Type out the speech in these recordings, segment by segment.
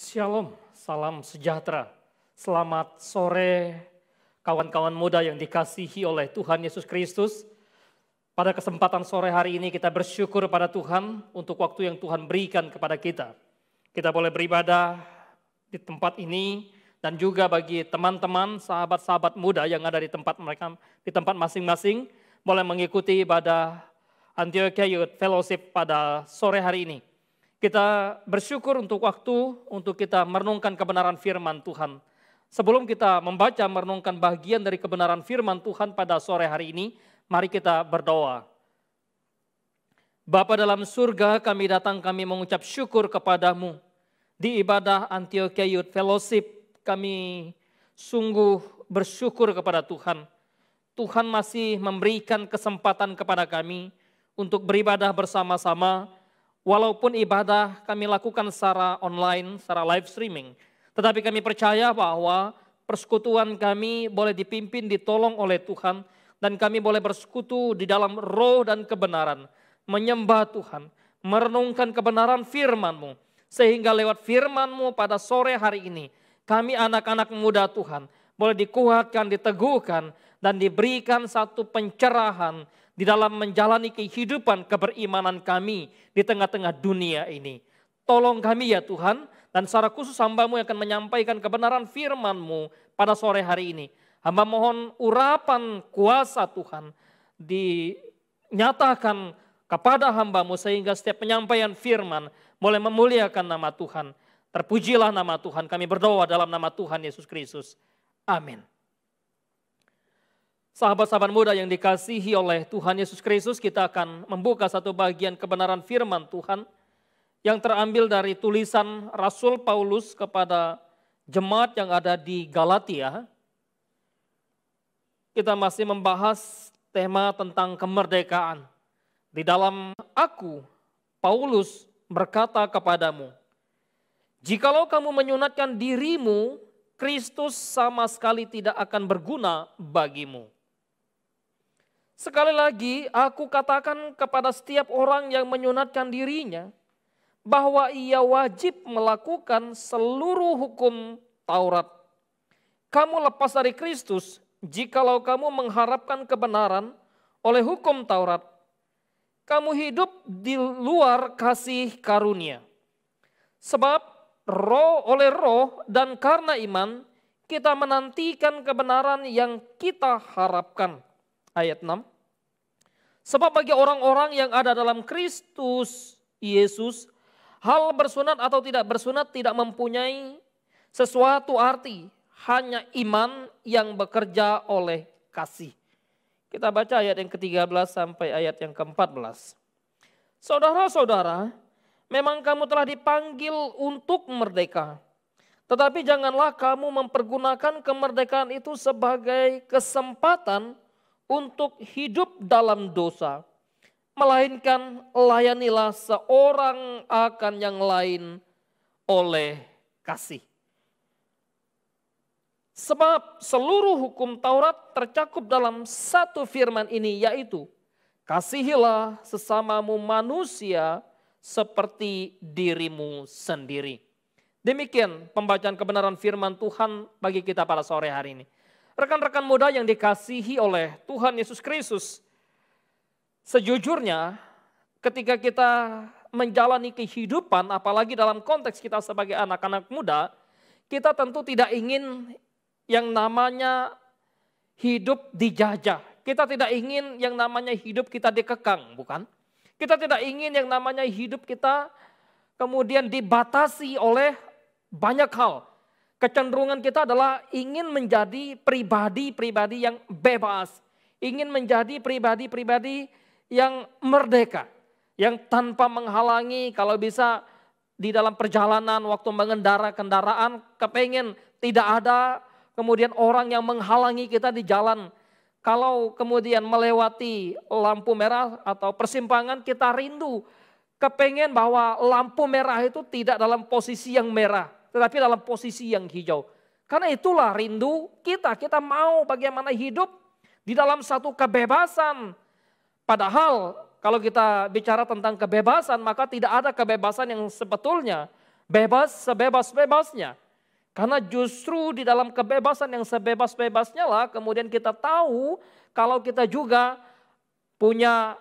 Shalom, salam sejahtera. Selamat sore kawan-kawan muda yang dikasihi oleh Tuhan Yesus Kristus. Pada kesempatan sore hari ini kita bersyukur pada Tuhan untuk waktu yang Tuhan berikan kepada kita. Kita boleh beribadah di tempat ini dan juga bagi teman-teman, sahabat-sahabat muda yang ada di tempat mereka, di tempat masing-masing, boleh mengikuti ibadah Antiochia Youth Fellowship pada sore hari ini. Kita bersyukur untuk waktu untuk kita merenungkan kebenaran firman Tuhan. Sebelum kita membaca merenungkan bagian dari kebenaran firman Tuhan pada sore hari ini, mari kita berdoa. Bapa dalam surga, kami mengucap syukur kepadamu. Di ibadah Antiochia Youth Fellowship, kami sungguh bersyukur kepada Tuhan. Tuhan masih memberikan kesempatan kepada kami untuk beribadah bersama-sama. Walaupun ibadah kami lakukan secara online, secara live streaming. Tetapi kami percaya bahwa persekutuan kami boleh dipimpin, ditolong oleh Tuhan. Dan kami boleh bersekutu di dalam roh dan kebenaran. Menyembah Tuhan, merenungkan kebenaran firman-Mu. Sehingga lewat firman-Mu pada sore hari ini, kami anak-anak muda Tuhan boleh dikuatkan, diteguhkan, dan diberikan satu pencerahan di dalam menjalani kehidupan keberimanan kami di tengah-tengah dunia ini. Tolong kami ya Tuhan, dan secara khusus hamba-Mu yang akan menyampaikan kebenaran firman-Mu pada sore hari ini. Hamba mohon urapan kuasa Tuhan dinyatakan kepada hamba-Mu sehingga setiap penyampaian firman boleh memuliakan nama Tuhan. Terpujilah nama Tuhan, kami berdoa dalam nama Tuhan Yesus Kristus. Amin. Sahabat-sahabat muda yang dikasihi oleh Tuhan Yesus Kristus, kita akan membuka satu bagian kebenaran firman Tuhan yang terambil dari tulisan Rasul Paulus kepada jemaat yang ada di Galatia. Kita masih membahas tema tentang kemerdekaan. Di dalam aku, Paulus berkata kepadamu, jikalau kamu menyunatkan dirimu, Kristus sama sekali tidak akan berguna bagimu. Sekali lagi aku katakan kepada setiap orang yang menyunatkan dirinya bahwa ia wajib melakukan seluruh hukum Taurat. Kamu lepas dari Kristus jikalau kamu mengharapkan kebenaran oleh hukum Taurat. Kamu hidup di luar kasih karunia. Sebab oleh roh dan karena iman kita menantikan kebenaran yang kita harapkan. Ayat 6. Sebab bagi orang-orang yang ada dalam Kristus Yesus, hal bersunat atau tidak bersunat tidak mempunyai sesuatu arti. Hanya iman yang bekerja oleh kasih. Kita baca ayat yang ke-13 sampai ayat yang ke-14. Saudara-saudara, memang kamu telah dipanggil untuk merdeka. Tetapi janganlah kamu mempergunakan kemerdekaan itu sebagai kesempatan untuk hidup dalam dosa. Melainkan layanilah seorang akan yang lain oleh kasih. Sebab seluruh hukum Taurat tercakup dalam satu firman ini, yaitu kasihilah sesamamu manusia seperti dirimu sendiri. Demikian pembacaan kebenaran firman Tuhan bagi kita pada sore hari ini. Rekan-rekan muda yang dikasihi oleh Tuhan Yesus Kristus, sejujurnya ketika kita menjalani kehidupan, apalagi dalam konteks kita sebagai anak-anak muda, kita tentu tidak ingin yang namanya hidup dijajah. Kita tidak ingin yang namanya hidup kita dikekang, bukan? Kita tidak ingin yang namanya hidup kita kemudian dibatasi oleh banyak hal. Kecenderungan kita adalah ingin menjadi pribadi-pribadi yang bebas. Ingin menjadi pribadi-pribadi yang merdeka. Yang tanpa menghalangi, kalau bisa di dalam perjalanan waktu mengendara kendaraan, kepengen tidak ada kemudian orang yang menghalangi kita di jalan. Kalau kemudian melewati lampu merah atau persimpangan, kita rindu. Kepengen bahwa lampu merah itu tidak dalam posisi yang merah, tetapi dalam posisi yang hijau. Karena itulah rindu kita. Kita mau bagaimana hidup di dalam satu kebebasan. Padahal kalau kita bicara tentang kebebasan, maka tidak ada kebebasan yang sebetulnya bebas sebebas-bebasnya. Karena justru di dalam kebebasan yang sebebas-bebasnya lah kemudian kita tahu kalau kita juga punya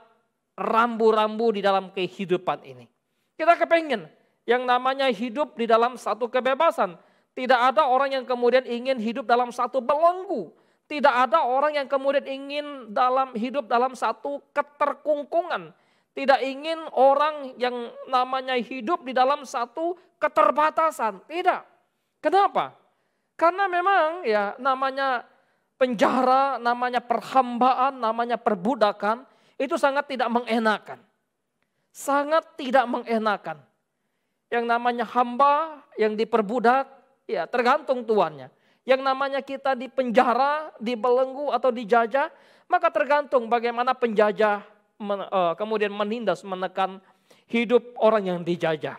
rambu-rambu di dalam kehidupan ini. Kita kepengen yang namanya hidup di dalam satu kebebasan. Tidak ada orang yang kemudian ingin hidup dalam satu belenggu. Tidak ada orang yang kemudian ingin hidup dalam satu keterkungkungan. Tidak ingin orang yang namanya hidup di dalam satu keterbatasan. Tidak. Kenapa? Karena memang ya namanya penjara, namanya perhambaan, namanya perbudakan itu sangat tidak mengenakan. Sangat tidak mengenakan. Yang namanya hamba yang diperbudak ya tergantung tuannya. Yang namanya kita di penjara, dibelenggu atau dijajah, maka tergantung bagaimana penjajah kemudian menindas, menekan hidup orang yang dijajah.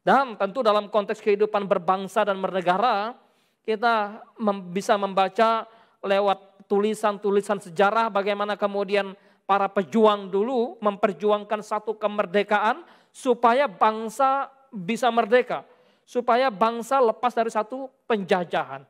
Dan tentu dalam konteks kehidupan berbangsa dan bernegara, kita bisa membaca lewat tulisan-tulisan sejarah bagaimana kemudian para pejuang dulu memperjuangkan satu kemerdekaan supaya bangsa bisa merdeka. Supaya bangsa lepas dari satu penjajahan.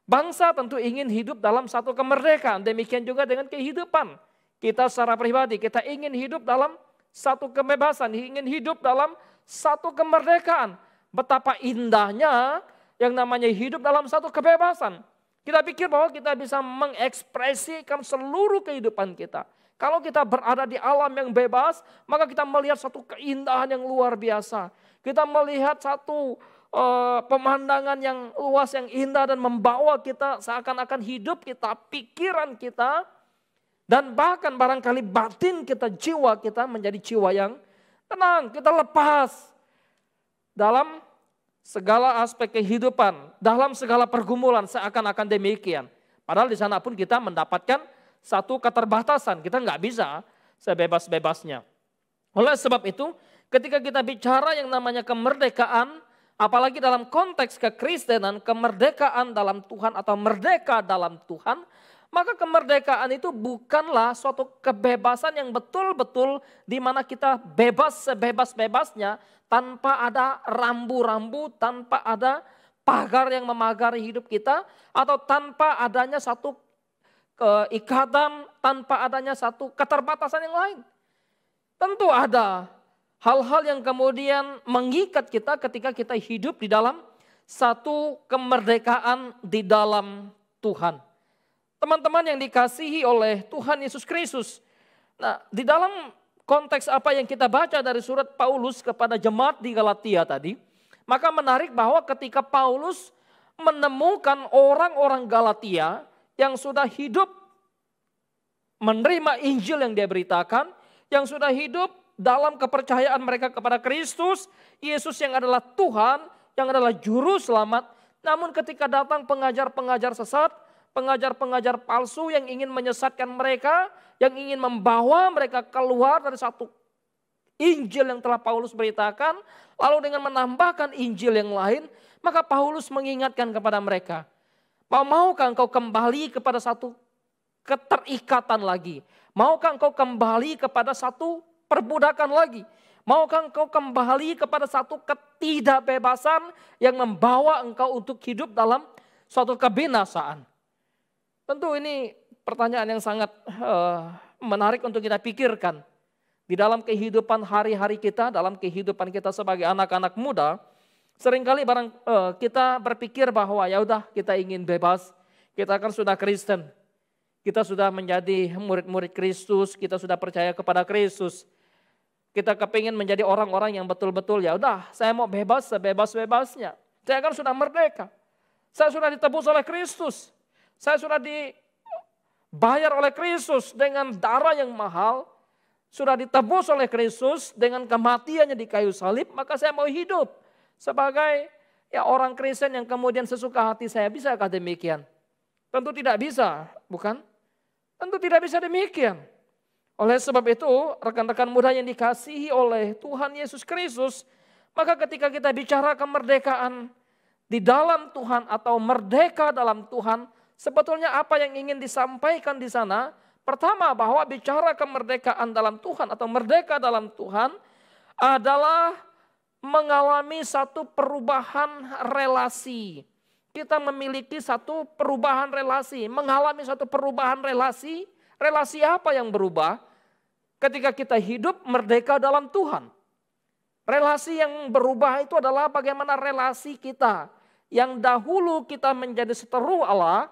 Bangsa tentu ingin hidup dalam satu kemerdekaan, demikian juga dengan kehidupan. Kita secara pribadi, kita ingin hidup dalam satu kebebasan, ingin hidup dalam satu kemerdekaan. Betapa indahnya yang namanya hidup dalam satu kebebasan. Kita pikir bahwa kita bisa mengekspresikan seluruh kehidupan kita. Kalau kita berada di alam yang bebas, maka kita melihat satu keindahan yang luar biasa. Kita melihat satu pemandangan yang luas, yang indah dan membawa kita seakan-akan hidup kita, pikiran kita, dan bahkan barangkali batin kita, jiwa kita menjadi jiwa yang tenang. Kita lepas dalam segala aspek kehidupan, dalam segala pergumulan seakan-akan demikian. Padahal di sana pun kita mendapatkan satu keterbatasan, kita nggak bisa sebebas-bebasnya. Oleh sebab itu, ketika kita bicara yang namanya kemerdekaan, apalagi dalam konteks kekristenan, kemerdekaan dalam Tuhan atau merdeka dalam Tuhan, maka kemerdekaan itu bukanlah suatu kebebasan yang betul-betul di mana kita bebas sebebas-bebasnya tanpa ada rambu-rambu, tanpa ada pagar yang memagari hidup kita, atau tanpa adanya satu keikatan, tanpa adanya satu keterbatasan yang lain. Tentu ada hal-hal yang kemudian mengikat kita ketika kita hidup di dalam satu kemerdekaan di dalam Tuhan. Teman-teman yang dikasihi oleh Tuhan Yesus Kristus. Nah, di dalam konteks apa yang kita baca dari surat Paulus kepada jemaat di Galatia tadi, maka menarik bahwa ketika Paulus menemukan orang-orang Galatia yang sudah hidup menerima Injil yang dia beritakan, yang sudah hidup dalam kepercayaan mereka kepada Kristus, Yesus yang adalah Tuhan, yang adalah juru selamat. Namun ketika datang pengajar-pengajar sesat, pengajar-pengajar palsu yang ingin menyesatkan mereka, yang ingin membawa mereka keluar dari satu Injil yang telah Paulus beritakan, lalu dengan menambahkan Injil yang lain, maka Paulus mengingatkan kepada mereka, maukah engkau kembali kepada satu keterikatan lagi? Maukah engkau kembali kepada satu perbudakan lagi? Maukah engkau kembali kepada satu ketidakbebasan yang membawa engkau untuk hidup dalam suatu kebinasaan? Tentu ini pertanyaan yang sangat menarik untuk kita pikirkan. Di dalam kehidupan hari-hari kita, dalam kehidupan kita sebagai anak-anak muda, seringkali kita berpikir bahwa ya udah kita ingin bebas, kita kan sudah Kristen, kita sudah menjadi murid-murid Kristus, kita sudah percaya kepada Kristus. Kita kepingin menjadi orang-orang yang betul-betul ya udah saya mau bebas sebebas-bebasnya. Saya kan sudah merdeka, saya sudah ditebus oleh Kristus. Saya sudah dibayar oleh Kristus dengan darah yang mahal. Sudah ditebus oleh Kristus dengan kematiannya di kayu salib. Maka saya mau hidup sebagai ya orang Kristen yang kemudian sesuka hati saya. Bisakah demikian? Tentu tidak bisa, bukan? Tentu tidak bisa demikian. Oleh sebab itu rekan-rekan muda yang dikasihi oleh Tuhan Yesus Kristus. Maka ketika kita bicara kemerdekaan di dalam Tuhan atau merdeka dalam Tuhan, sebetulnya apa yang ingin disampaikan di sana? Pertama, bahwa bicara kemerdekaan dalam Tuhan atau merdeka dalam Tuhan adalah mengalami satu perubahan relasi. Kita memiliki satu perubahan relasi, mengalami satu perubahan relasi. Relasi apa yang berubah? Ketika kita hidup merdeka dalam Tuhan. Relasi yang berubah itu adalah bagaimana relasi kita. Yang dahulu kita menjadi seteru Allah,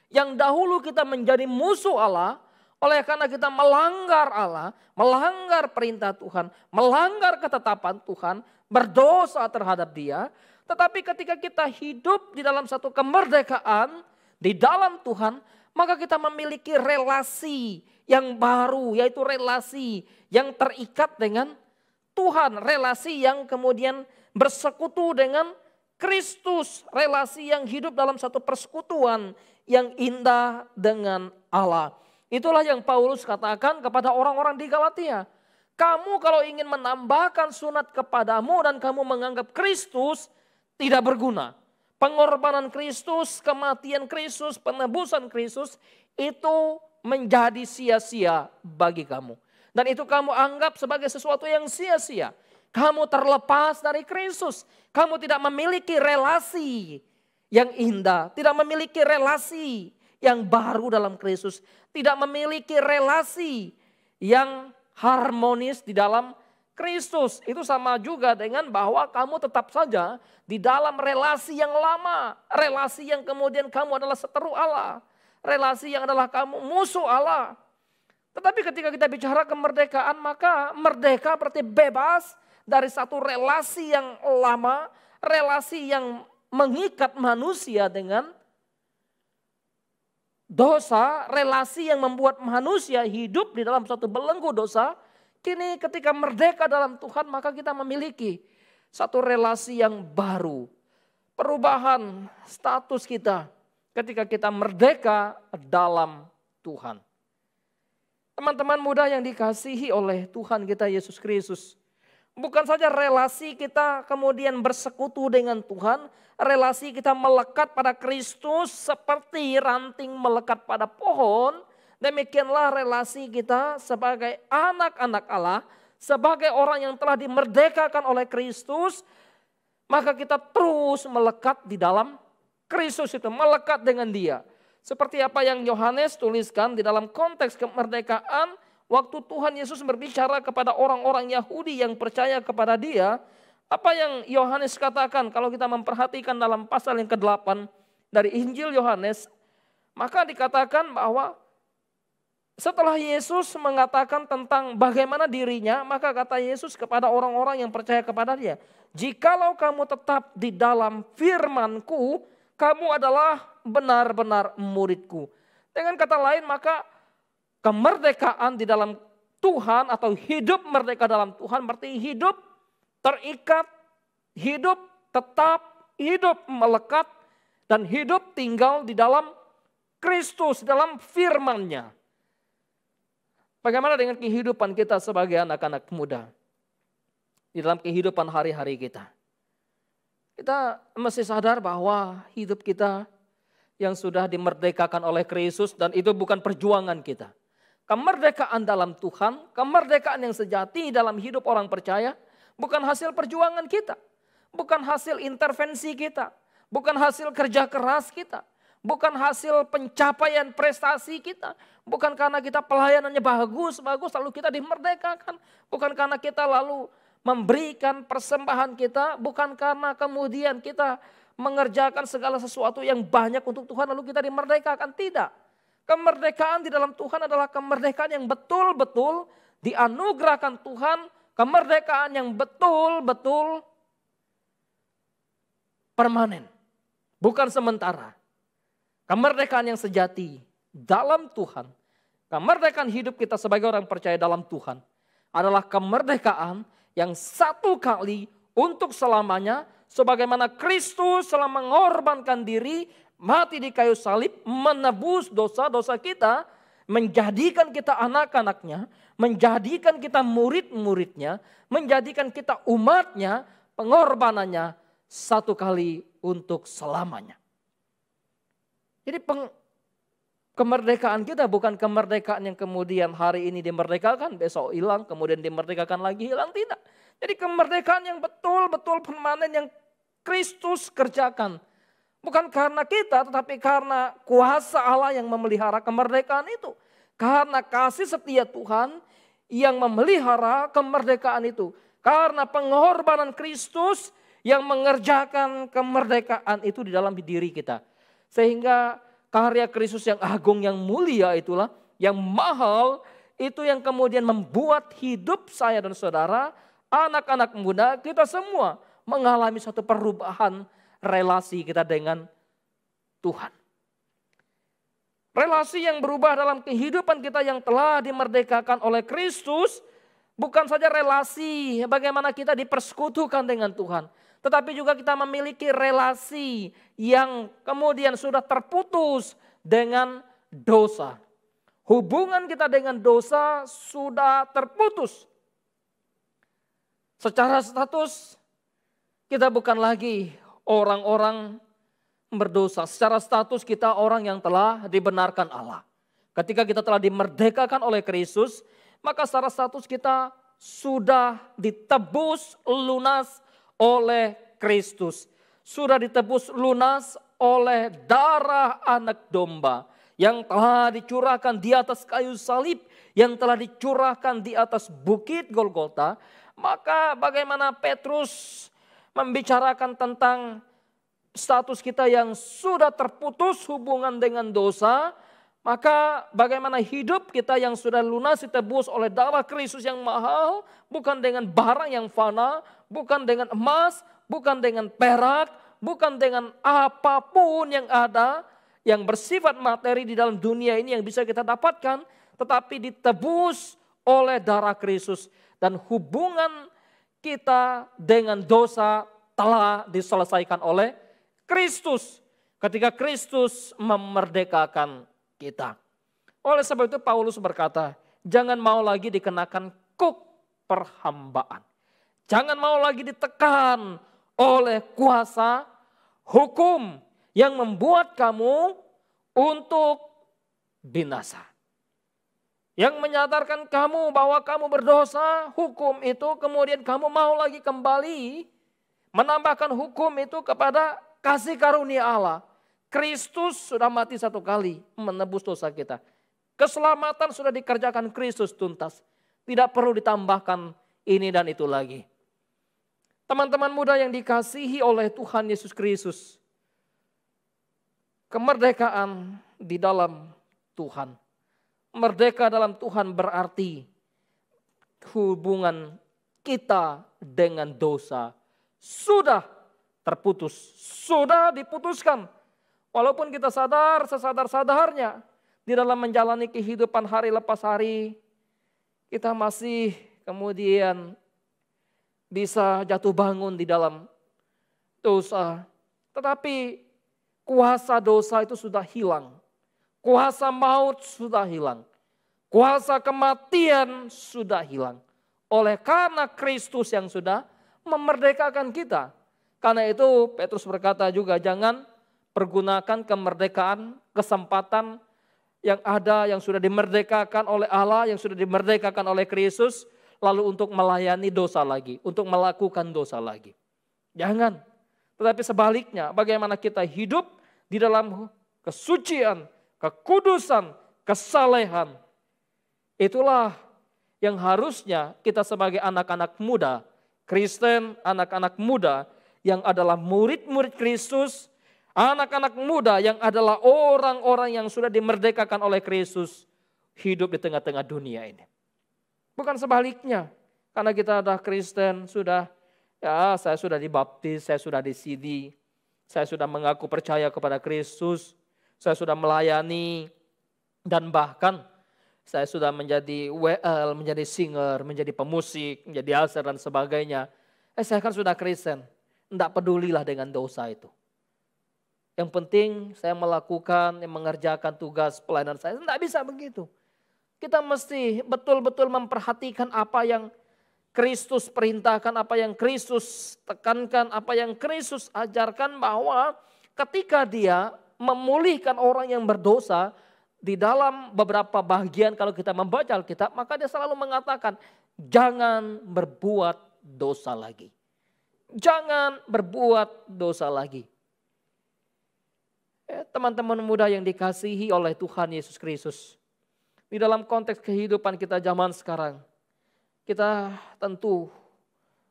yang dahulu kita menjadi musuh Allah, oleh karena kita melanggar Allah, melanggar perintah Tuhan, melanggar ketetapan Tuhan, berdosa terhadap Dia. Tetapi ketika kita hidup di dalam satu kemerdekaan, di dalam Tuhan, maka kita memiliki relasi yang baru, yaitu relasi yang terikat dengan Tuhan. Relasi yang kemudian bersekutu dengan Kristus. Relasi yang hidup dalam satu persekutuan yang indah dengan Allah. Itulah yang Paulus katakan kepada orang-orang di Galatia. Kamu kalau ingin menambahkan sunat kepadamu dan kamu menganggap Kristus tidak berguna. Pengorbanan Kristus, kematian Kristus, penebusan Kristus itu menjadi sia-sia bagi kamu. Dan itu kamu anggap sebagai sesuatu yang sia-sia. Kamu terlepas dari Kristus. Kamu tidak memiliki relasi yang indah. Tidak memiliki relasi yang baru dalam Kristus. Tidak memiliki relasi yang harmonis di dalam Kristus. Itu sama juga dengan bahwa kamu tetap saja di dalam relasi yang lama. Relasi yang kemudian kamu adalah seteru Allah. Relasi yang adalah kamu musuh Allah. Tetapi ketika kita bicara kemerdekaan, maka merdeka berarti bebas dari satu relasi yang lama. Relasi yang mengikat manusia dengan dosa, relasi yang membuat manusia hidup di dalam suatu belenggu dosa. Kini ketika merdeka dalam Tuhan, maka kita memiliki satu relasi yang baru. Perubahan status kita ketika kita merdeka dalam Tuhan. Teman-teman muda yang dikasihi oleh Tuhan kita Yesus Kristus. Bukan saja relasi kita kemudian bersekutu dengan Tuhan, relasi kita melekat pada Kristus seperti ranting melekat pada pohon. Demikianlah relasi kita sebagai anak-anak Allah, sebagai orang yang telah dimerdekakan oleh Kristus, maka kita terus melekat di dalam Kristus itu, melekat dengan Dia. Seperti apa yang Yohanes tuliskan di dalam konteks kemerdekaan, waktu Tuhan Yesus berbicara kepada orang-orang Yahudi yang percaya kepada Dia, apa yang Yohanes katakan kalau kita memperhatikan dalam pasal yang ke-8 dari Injil Yohanes, maka dikatakan bahwa setelah Yesus mengatakan tentang bagaimana dirinya, maka kata Yesus kepada orang-orang yang percaya kepada Dia, jikalau kamu tetap di dalam firman-Ku, kamu adalah benar-benar murid-Ku. Dengan kata lain, maka kemerdekaan di dalam Tuhan atau hidup merdeka dalam Tuhan berarti hidup terikat, hidup tetap, hidup melekat, dan hidup tinggal di dalam Kristus, dalam firman-Nya. Bagaimana dengan kehidupan kita sebagai anak-anak muda? Di dalam kehidupan hari-hari kita. Kita mesti sadar bahwa hidup kita yang sudah dimerdekakan oleh Kristus dan itu bukan perjuangan kita. Kemerdekaan dalam Tuhan, kemerdekaan yang sejati dalam hidup orang percaya, bukan hasil perjuangan kita. Bukan hasil intervensi kita. Bukan hasil kerja keras kita. Bukan hasil pencapaian prestasi kita. Bukan karena kita pelayanannya bagus lalu kita dimerdekakan. Bukan karena kita lalu memberikan persembahan kita. Bukan karena kemudian kita mengerjakan segala sesuatu yang banyak untuk Tuhan lalu kita dimerdekakan. Tidak. Kemerdekaan di dalam Tuhan adalah kemerdekaan yang betul-betul dianugerahkan Tuhan. Kemerdekaan yang betul-betul permanen. Bukan sementara. Kemerdekaan yang sejati dalam Tuhan. Kemerdekaan hidup kita sebagai orang percaya dalam Tuhan. Adalah kemerdekaan yang satu kali untuk selamanya. Sebagaimana Kristus telah mengorbankan diri, mati di kayu salib, menebus dosa-dosa kita, menjadikan kita anak-anaknya, menjadikan kita murid-muridnya, menjadikan kita umatnya, pengorbanannya satu kali untuk selamanya. Jadi kemerdekaan kita bukan kemerdekaan yang kemudian hari ini dimerdekakan, besok hilang, kemudian dimerdekakan lagi hilang, tidak. Jadi kemerdekaan yang betul-betul permanen yang Kristus kerjakan. Bukan karena kita, tetapi karena kuasa Allah yang memelihara kemerdekaan itu. Karena kasih setia Tuhan yang memelihara kemerdekaan itu. Karena pengorbanan Kristus yang mengerjakan kemerdekaan itu di dalam diri kita. Sehingga karya Kristus yang agung, yang mulia itulah, yang mahal, itu yang kemudian membuat hidup saya dan saudara, anak-anak muda, kita semua mengalami satu perubahan relasi kita dengan Tuhan. Relasi yang berubah dalam kehidupan kita yang telah dimerdekakan oleh Kristus, bukan saja relasi bagaimana kita dipersekutukan dengan Tuhan, tetapi juga kita memiliki relasi yang kemudian sudah terputus dengan dosa. Hubungan kita dengan dosa sudah terputus. Secara status kita bukan lagi orang-orang berdosa. Secara status kita orang yang telah dibenarkan Allah. Ketika kita telah dimerdekakan oleh Kristus, maka secara status kita sudah ditebus lunas oleh Kristus. Sudah ditebus lunas oleh darah anak domba yang telah dicurahkan di atas kayu salib, yang telah dicurahkan di atas bukit Golgota. Maka bagaimana Petrus membicarakan tentang status kita yang sudah terputus hubungan dengan dosa, maka bagaimana hidup kita yang sudah lunas ditebus oleh darah Kristus yang mahal, bukan dengan barang yang fana, bukan dengan emas, bukan dengan perak, bukan dengan apapun yang ada, yang bersifat materi di dalam dunia ini yang bisa kita dapatkan, tetapi ditebus oleh darah Kristus. Dan hubungan kita dengan dosa telah diselesaikan oleh Kristus. Ketika Kristus memerdekakan kita. Oleh sebab itu Paulus berkata, jangan mau lagi dikenakan kuk perhambaan. Jangan mau lagi ditekan oleh kuasa hukum yang membuat kamu untuk binasa. Yang menyadarkan kamu bahwa kamu berdosa, hukum itu kemudian kamu mau lagi kembali menambahkan hukum itu kepada kasih karunia Allah. Kristus sudah mati satu kali menebus dosa kita. Keselamatan sudah dikerjakan Kristus tuntas. Tidak perlu ditambahkan ini dan itu lagi. Teman-teman muda yang dikasihi oleh Tuhan Yesus Kristus. Kemerdekaan di dalam Tuhan. Merdeka dalam Tuhan berarti hubungan kita dengan dosa sudah terputus, sudah diputuskan. Walaupun kita sadar sesadar-sadarnya di dalam menjalani kehidupan hari lepas hari, kita masih kemudian bisa jatuh bangun di dalam dosa. Tetapi kuasa dosa itu sudah hilang. Kuasa maut sudah hilang. Kuasa kematian sudah hilang. Oleh karena Kristus yang sudah memerdekakan kita. Karena itu Petrus berkata juga jangan pergunakan kemerdekaan, kesempatan yang ada, yang sudah dimerdekakan oleh Allah, yang sudah dimerdekakan oleh Kristus. Lalu untuk melayani dosa lagi, untuk melakukan dosa lagi. Jangan. Tetapi sebaliknya bagaimana kita hidup di dalam kesucian, kekudusan, kesalehan. Itulah yang harusnya kita sebagai anak-anak muda, Kristen, anak-anak muda yang adalah murid-murid Kristus, anak-anak muda yang adalah orang-orang yang sudah dimerdekakan oleh Kristus, hidup di tengah-tengah dunia ini. Bukan sebaliknya, karena kita adalah Kristen, sudah, ya saya sudah dibaptis, saya sudah disidi, saya sudah mengaku percaya kepada Kristus, saya sudah melayani, dan bahkan saya sudah menjadi WL, menjadi singer, menjadi pemusik, menjadi alser dan sebagainya. Saya kan sudah Kristen, tidak pedulilah dengan dosa itu. Yang penting saya melakukan, mengerjakan tugas pelayanan saya, tidak bisa begitu. Kita mesti betul-betul memperhatikan apa yang Kristus perintahkan, apa yang Kristus tekankan, apa yang Kristus ajarkan, bahwa ketika dia memulihkan orang yang berdosa, di dalam beberapa bagian kalau kita membaca Alkitab, maka dia selalu mengatakan jangan berbuat dosa lagi. Jangan berbuat dosa lagi. Teman-teman muda yang dikasihi oleh Tuhan Yesus Kristus. Di dalam konteks kehidupan kita zaman sekarang, kita tentu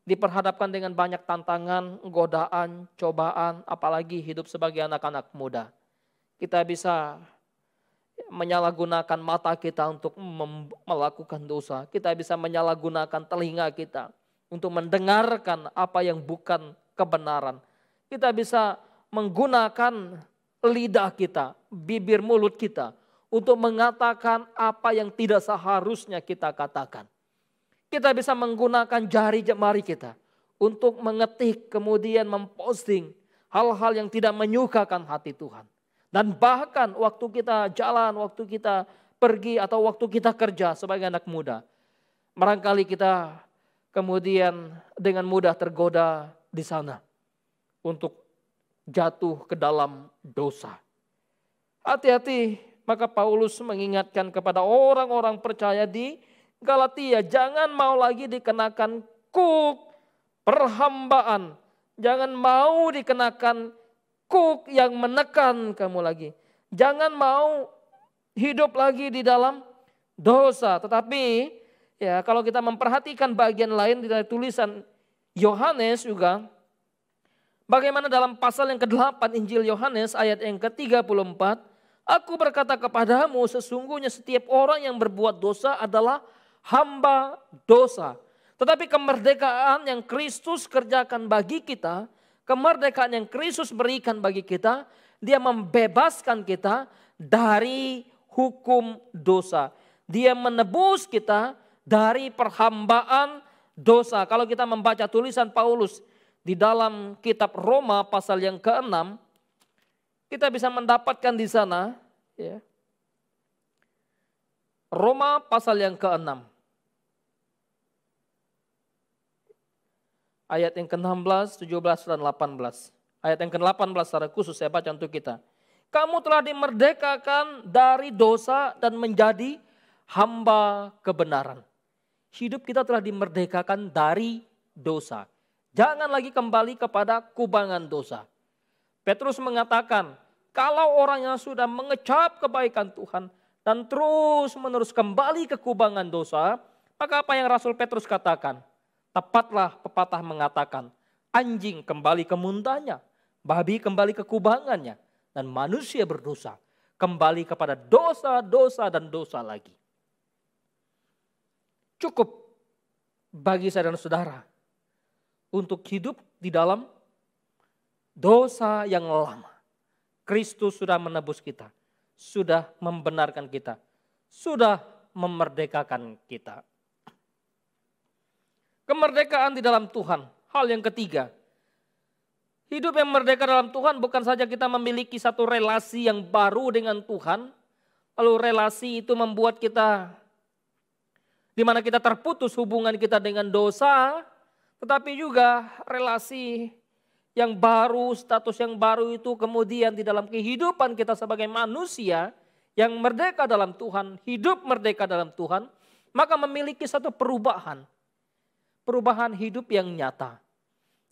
diperhadapkan dengan banyak tantangan, godaan, cobaan, apalagi hidup sebagai anak-anak muda. Kita bisa menyalahgunakan mata kita untuk melakukan dosa. Kita bisa menyalahgunakan telinga kita untuk mendengarkan apa yang bukan kebenaran. Kita bisa menggunakan lidah kita, bibir mulut kita untuk mengatakan apa yang tidak seharusnya kita katakan. Kita bisa menggunakan jari jemari kita untuk mengetik kemudian memposting hal-hal yang tidak menyukakan hati Tuhan. Dan bahkan waktu kita jalan, waktu kita pergi atau waktu kita kerja sebagai anak muda. Barangkali kita kemudian dengan mudah tergoda di sana untuk jatuh ke dalam dosa. Hati-hati, maka Paulus mengingatkan kepada orang-orang percaya di Galatia, jangan mau lagi dikenakan kuk perhambaan. Jangan mau dikenakan kuk yang menekan kamu lagi. Jangan mau hidup lagi di dalam dosa. Tetapi ya kalau kita memperhatikan bagian lain di tulisan Yohanes juga, bagaimana dalam pasal yang ke-8 Injil Yohanes ayat yang ke-34, aku berkata kepadamu sesungguhnya setiap orang yang berbuat dosa adalah hamba dosa. Tetapi kemerdekaan yang Kristus kerjakan bagi kita, kemerdekaan yang Kristus berikan bagi kita, dia membebaskan kita dari hukum dosa. Dia menebus kita dari perhambaan dosa. Kalau kita membaca tulisan Paulus di dalam kitab Roma pasal yang ke-6, kita bisa mendapatkan di sana ya, Roma pasal yang ke-6. Ayat yang ke-16, 17, dan 18. Ayat yang ke-18 secara khusus saya baca untuk kita. Kamu telah dimerdekakan dari dosa dan menjadi hamba kebenaran. Hidup kita telah dimerdekakan dari dosa. Jangan lagi kembali kepada kubangan dosa. Petrus mengatakan, kalau orang yang sudah mengecap kebaikan Tuhan dan terus menerus kembali ke kubangan dosa, maka apa yang Rasul Petrus katakan? Tepatlah pepatah mengatakan, anjing kembali ke muntahnya, babi kembali ke kubangannya, dan manusia berdosa kembali kepada dosa, dosa, dan dosa lagi. Cukup bagi saya dan saudara untuk hidup di dalam dosa yang lama. Kristus sudah menebus kita, sudah membenarkan kita, sudah memerdekakan kita. Kemerdekaan di dalam Tuhan, hal yang ketiga. Hidup yang merdeka dalam Tuhan bukan saja kita memiliki satu relasi yang baru dengan Tuhan, lalu relasi itu membuat kita, di mana kita terputus hubungan kita dengan dosa, tetapi juga relasi yang baru, status yang baru itu kemudian di dalam kehidupan kita sebagai manusia yang merdeka dalam Tuhan, hidup merdeka dalam Tuhan, maka memiliki satu perubahan hidup yang nyata.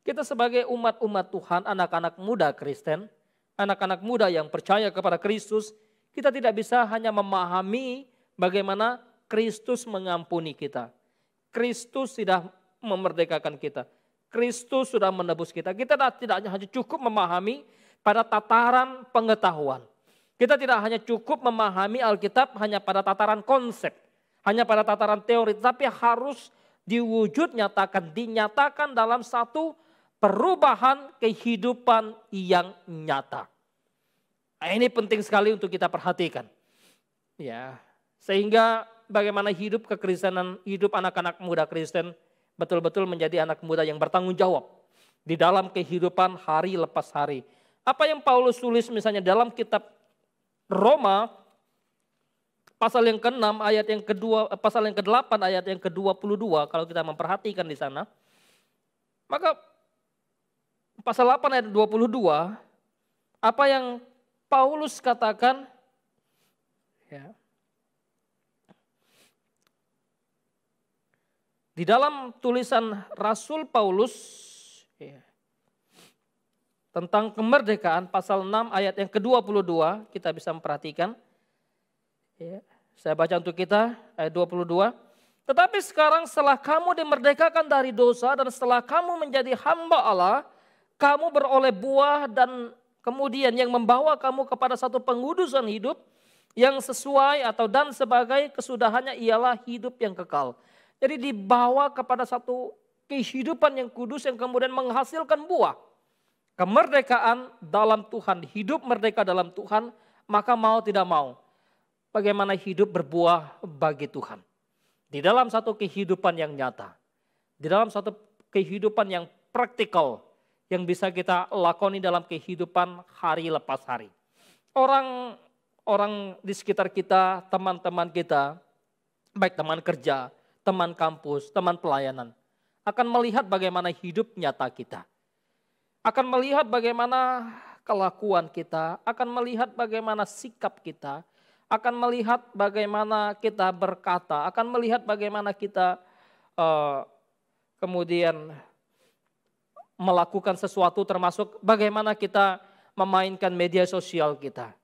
Kita sebagai umat-umat Tuhan, anak-anak muda Kristen, anak-anak muda yang percaya kepada Kristus, kita tidak bisa hanya memahami bagaimana Kristus mengampuni kita. Kristus sudah memerdekakan kita. Kristus sudah menebus kita. Kita tidak hanya cukup memahami pada tataran pengetahuan. Kita tidak hanya cukup memahami Alkitab hanya pada tataran konsep, hanya pada tataran teori, tapi harus dinyatakan dalam satu perubahan kehidupan yang nyata. Nah, ini penting sekali untuk kita perhatikan. Ya, sehingga bagaimana hidup kekristenan, hidup anak-anak muda Kristen betul-betul menjadi anak muda yang bertanggung jawab di dalam kehidupan hari lepas hari. Apa yang Paulus tulis misalnya dalam kitab Roma pasal yang ke-6 ayat yang kedua, pasal yang ke-8 ayat yang ke-22 kalau kita memperhatikan di sana. Maka pasal 8 ayat 22 apa yang Paulus katakan ya. Di dalam tulisan Rasul Paulus ya, tentang kemerdekaan pasal 6 ayat yang ke-22 kita bisa memperhatikan. Ya, saya baca untuk kita ayat 22. Tetapi sekarang setelah kamu dimerdekakan dari dosa dan setelah kamu menjadi hamba Allah, kamu beroleh buah dan kemudian yang membawa kamu kepada satu pengudusan hidup yang sesuai atau dan sebagai kesudahannya ialah hidup yang kekal. Jadi dibawa kepada satu kehidupan yang kudus yang kemudian menghasilkan buah. Kemerdekaan dalam Tuhan, hidup merdeka dalam Tuhan, maka mau tidak mau. Bagaimana hidup berbuah bagi Tuhan. Di dalam satu kehidupan yang nyata. Di dalam satu kehidupan yang praktikal. Yang bisa kita lakoni dalam kehidupan hari lepas hari. Orang di sekitar kita, teman-teman kita, baik teman kerja, teman kampus, teman pelayanan, akan melihat bagaimana hidup nyata kita. Akan melihat bagaimana kelakuan kita, akan melihat bagaimana sikap kita, akan melihat bagaimana kita berkata, akan melihat bagaimana kita kemudian melakukan sesuatu termasuk bagaimana kita memainkan media sosial kita.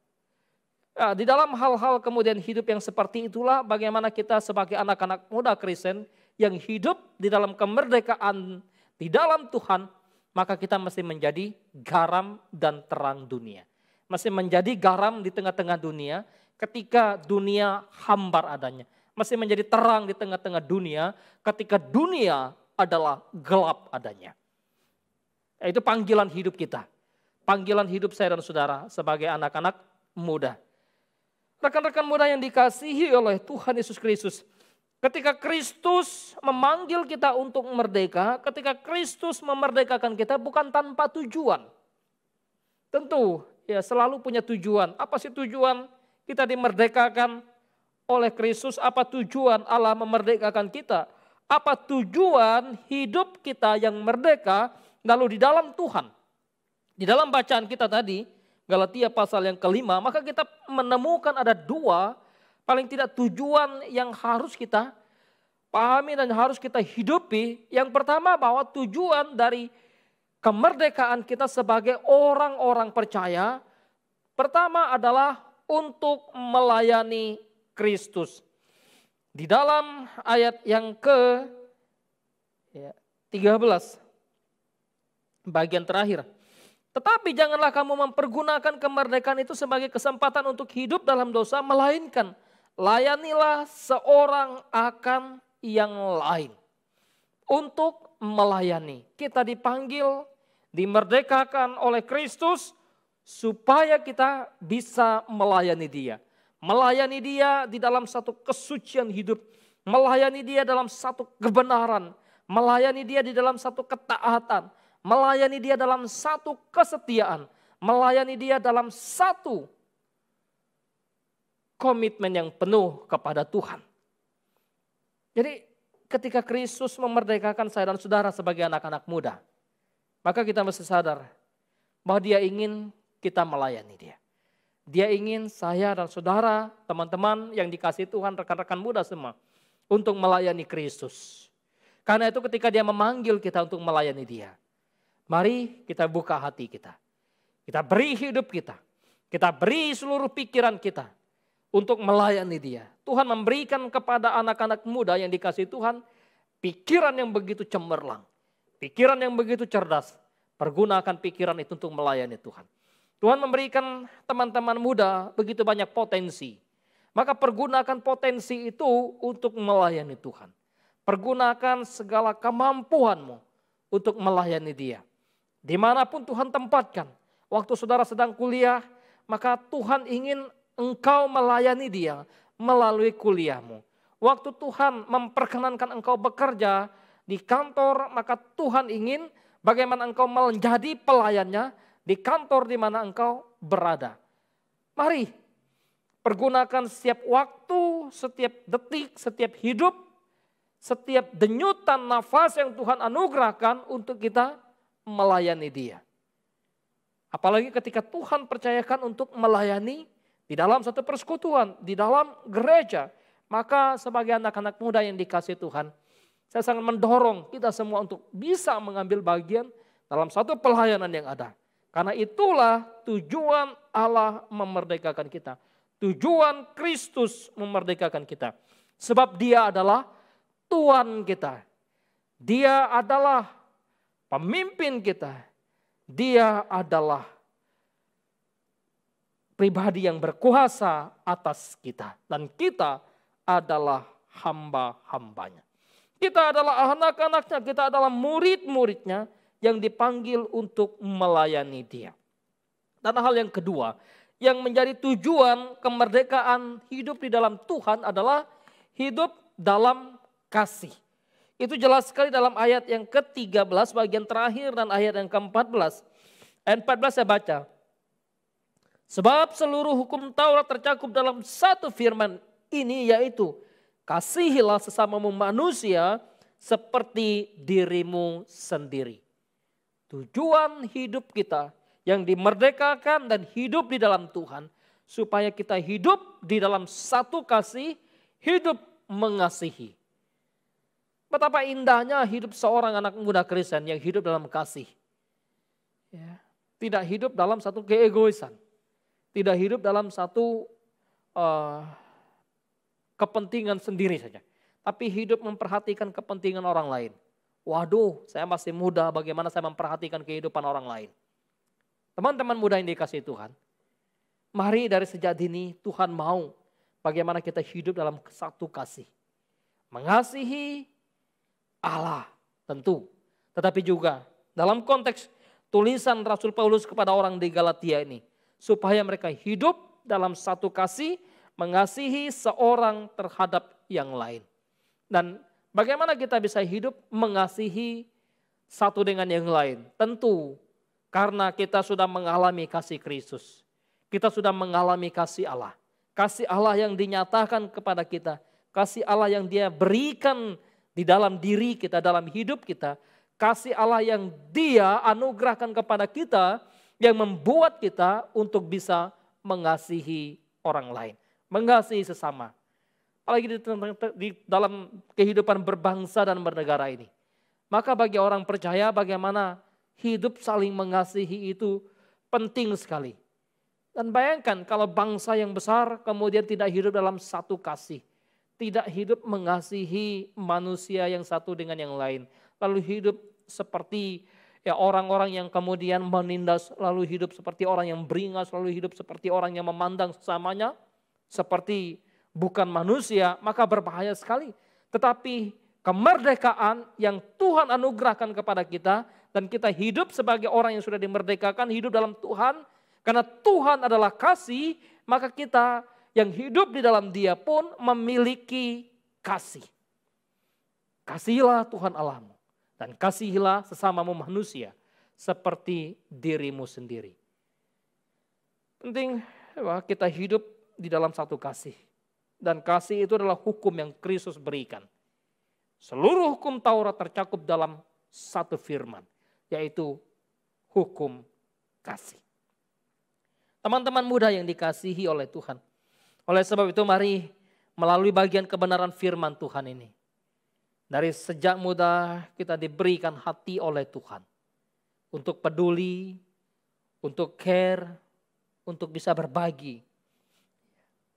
Nah, di dalam hal-hal kemudian hidup yang seperti itulah bagaimana kita sebagai anak-anak muda Kristen yang hidup di dalam kemerdekaan di dalam Tuhan, maka kita mesti menjadi garam dan terang dunia. Mesti menjadi garam di tengah-tengah dunia ketika dunia hambar adanya. Mesti menjadi terang di tengah-tengah dunia ketika dunia adalah gelap adanya. Itu panggilan hidup kita. Panggilan hidup saya dan saudara sebagai anak-anak muda. Rekan-rekan muda yang dikasihi oleh Tuhan Yesus Kristus. Ketika Kristus memanggil kita untuk merdeka, ketika Kristus memerdekakan kita bukan tanpa tujuan. Tentu ya selalu punya tujuan. Apa sih tujuan kita dimerdekakan oleh Kristus? Apa tujuan Allah memerdekakan kita? Apa tujuan hidup kita yang merdeka lalu di dalam Tuhan? Di dalam bacaan kita tadi, Galatia pasal yang kelima, maka kita menemukan ada dua paling tidak tujuan yang harus kita pahami dan harus kita hidupi. Yang pertama bahwa tujuan dari kemerdekaan kita sebagai orang-orang percaya, pertama adalah untuk melayani Kristus. Di dalam ayat yang ke-13, bagian terakhir. Tetapi janganlah kamu mempergunakan kemerdekaan itu sebagai kesempatan untuk hidup dalam dosa, melainkan layanilah seorang akan yang lain. Untuk melayani. Kita dipanggil, dimerdekakan oleh Kristus supaya kita bisa melayani Dia. Melayani Dia di dalam satu kesucian hidup. Melayani Dia dalam satu kebenaran. Melayani Dia di dalam satu ketaatan. Melayani Dia dalam satu kesetiaan. Melayani Dia dalam satu komitmen yang penuh kepada Tuhan. Jadi ketika Kristus memerdekakan saya dan saudara sebagai anak-anak muda, maka kita mesti sadar bahwa Dia ingin kita melayani Dia. Dia ingin saya dan saudara, teman-teman yang dikasihi Tuhan, rekan-rekan muda semua, untuk melayani Kristus. Karena itu ketika Dia memanggil kita untuk melayani Dia, mari kita buka hati kita. Kita beri hidup kita. Kita beri seluruh pikiran kita untuk melayani Dia. Tuhan memberikan kepada anak-anak muda yang dikasihi Tuhan pikiran yang begitu cemerlang. Pikiran yang begitu cerdas. Pergunakan pikiran itu untuk melayani Tuhan. Tuhan memberikan teman-teman muda begitu banyak potensi. Maka pergunakan potensi itu untuk melayani Tuhan. Pergunakan segala kemampuanmu untuk melayani Dia. Dimanapun Tuhan tempatkan. Waktu saudara sedang kuliah, maka Tuhan ingin engkau melayani Dia melalui kuliahmu. Waktu Tuhan memperkenankan engkau bekerja di kantor, maka Tuhan ingin bagaimana engkau menjadi pelayannya di kantor di mana engkau berada. Mari pergunakan setiap waktu, setiap detik, setiap hidup, setiap denyutan nafas yang Tuhan anugerahkan untuk kita melayani Dia. Apalagi ketika Tuhan percayakan untuk melayani di dalam satu persekutuan, di dalam gereja. Maka sebagai anak-anak muda yang dikasihi Tuhan, Saya sangat mendorong kita semua untuk bisa mengambil bagian dalam satu pelayanan yang ada. Karena itulah tujuan Allah memerdekakan kita. Tujuan Kristus memerdekakan kita. Sebab Dia adalah Tuhan kita. Dia adalah pemimpin kita. Dia adalah pribadi yang berkuasa atas kita. Dan kita adalah hamba-hambanya. Kita adalah anak-anaknya, kita adalah murid-muridnya yang dipanggil untuk melayani Dia. Dan hal yang kedua, yang menjadi tujuan kemerdekaan hidup di dalam Tuhan adalah hidup dalam kasih. Itu jelas sekali dalam ayat yang ke-13 bagian terakhir dan ayat yang ke-14. Ayat 14 saya baca. Sebab seluruh hukum Taurat tercakup dalam satu firman ini, yaitu kasihilah sesamamu manusia seperti dirimu sendiri. Tujuan hidup kita yang dimerdekakan dan hidup di dalam Tuhan, supaya kita hidup di dalam satu kasih, hidup mengasihi. Betapa indahnya hidup seorang anak muda Kristen yang hidup dalam kasih. Ya, tidak hidup dalam satu keegoisan. Tidak hidup dalam satu kepentingan sendiri saja. Tapi hidup memperhatikan kepentingan orang lain. Waduh, saya masih muda, bagaimana saya memperhatikan kehidupan orang lain. Teman-teman muda yang dikasihi Tuhan, mari dari sejak dini Tuhan mau bagaimana kita hidup dalam satu kasih. Mengasihi Allah tentu, tetapi juga dalam konteks tulisan Rasul Paulus kepada orang di Galatia ini, supaya mereka hidup dalam satu kasih, mengasihi seorang terhadap yang lain. Dan bagaimana kita bisa hidup mengasihi satu dengan yang lain? Tentu karena kita sudah mengalami kasih Kristus. Kita sudah mengalami kasih Allah. Kasih Allah yang dinyatakan kepada kita. Kasih Allah yang Dia berikan di dalam diri kita, dalam hidup kita. Kasih Allah yang Dia anugerahkan kepada kita, yang membuat kita untuk bisa mengasihi orang lain. Mengasihi sesama. Apalagi di dalam kehidupan berbangsa dan bernegara ini. Maka bagi orang percaya bagaimana hidup saling mengasihi itu penting sekali. Dan bayangkan kalau bangsa yang besar kemudian tidak hidup dalam satu kasih. Tidak hidup mengasihi manusia yang satu dengan yang lain. Lalu hidup seperti ya orang-orang yang kemudian menindas, lalu hidup seperti orang yang beringas, lalu hidup seperti orang yang memandang sesamanya seperti bukan manusia, maka berbahaya sekali. Tetapi kemerdekaan yang Tuhan anugerahkan kepada kita, dan kita hidup sebagai orang yang sudah dimerdekakan, hidup dalam Tuhan, karena Tuhan adalah kasih, maka kita yang hidup di dalam Dia pun memiliki kasih. Kasihilah Tuhan Allahmu, dan kasihilah sesamamu manusia seperti dirimu sendiri. Penting bahwa kita hidup di dalam satu kasih. Dan kasih itu adalah hukum yang Kristus berikan. Seluruh hukum Taurat tercakup dalam satu firman, yaitu hukum kasih. Teman-teman muda yang dikasihi oleh Tuhan. Oleh sebab itu mari melalui bagian kebenaran firman Tuhan ini. Dari sejak muda kita diberikan hati oleh Tuhan. Untuk peduli, untuk care, untuk bisa berbagi.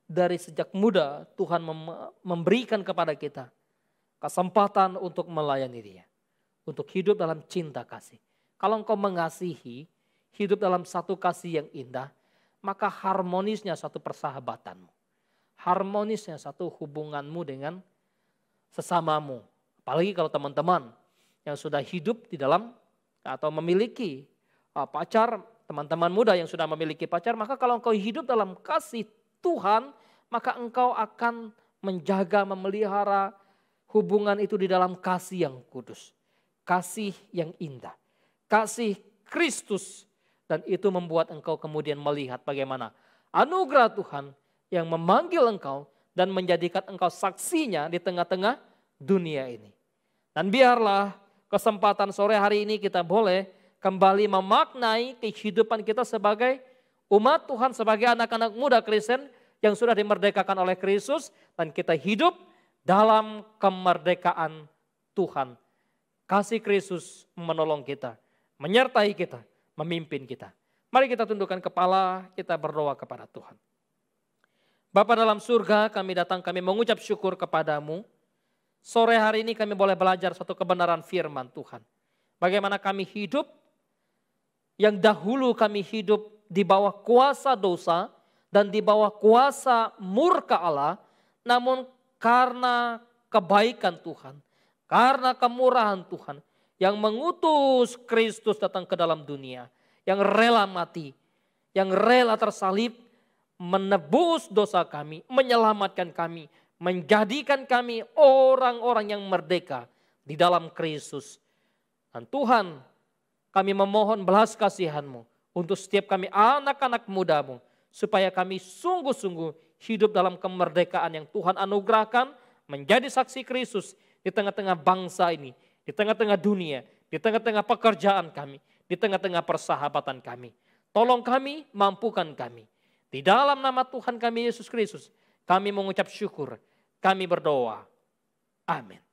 Dari sejak muda Tuhan memberikan kepada kita kesempatan untuk melayani Dia. Untuk hidup dalam cinta kasih. Kalau engkau mengasihi, hidup dalam satu kasih yang indah, maka harmonisnya satu persahabatanmu. Harmonisnya satu hubunganmu dengan sesamamu. Apalagi kalau teman-teman yang sudah hidup di dalam atau memiliki pacar, teman-teman muda yang sudah memiliki pacar, maka kalau engkau hidup dalam kasih Tuhan, maka engkau akan menjaga, memelihara hubungan itu di dalam kasih yang kudus. Kasih yang indah. Kasih Kristus. Dan itu membuat engkau kemudian melihat bagaimana anugerah Tuhan yang memanggil engkau dan menjadikan engkau saksinya di tengah-tengah dunia ini. Dan biarlah kesempatan sore hari ini kita boleh kembali memaknai kehidupan kita sebagai umat Tuhan, sebagai anak-anak muda Kristen yang sudah dimerdekakan oleh Kristus, dan kita hidup dalam kemerdekaan Tuhan, kasih Kristus menolong kita, menyertai kita, memimpin kita. Mari kita tundukkan kepala, kita berdoa kepada Tuhan. Bapa dalam surga, kami datang, kami mengucap syukur kepadamu. Sore hari ini kami boleh belajar satu kebenaran firman Tuhan. Bagaimana kami hidup, yang dahulu kami hidup di bawah kuasa dosa dan di bawah kuasa murka Allah, namun karena kebaikan Tuhan, karena kemurahan Tuhan yang mengutus Kristus datang ke dalam dunia, yang rela mati, yang rela tersalib, menebus dosa kami, menyelamatkan kami, menjadikan kami orang-orang yang merdeka di dalam Kristus. Dan Tuhan, kami memohon belas kasihan-Mu untuk setiap kami anak-anak muda-Mu, supaya kami sungguh-sungguh hidup dalam kemerdekaan yang Tuhan anugerahkan, menjadi saksi Kristus di tengah-tengah bangsa ini, di tengah-tengah dunia, di tengah-tengah pekerjaan kami, di tengah-tengah persahabatan kami. Tolong kami, mampukan kami. Di dalam nama Tuhan kami Yesus Kristus, kami mengucap syukur, kami berdoa. Amin.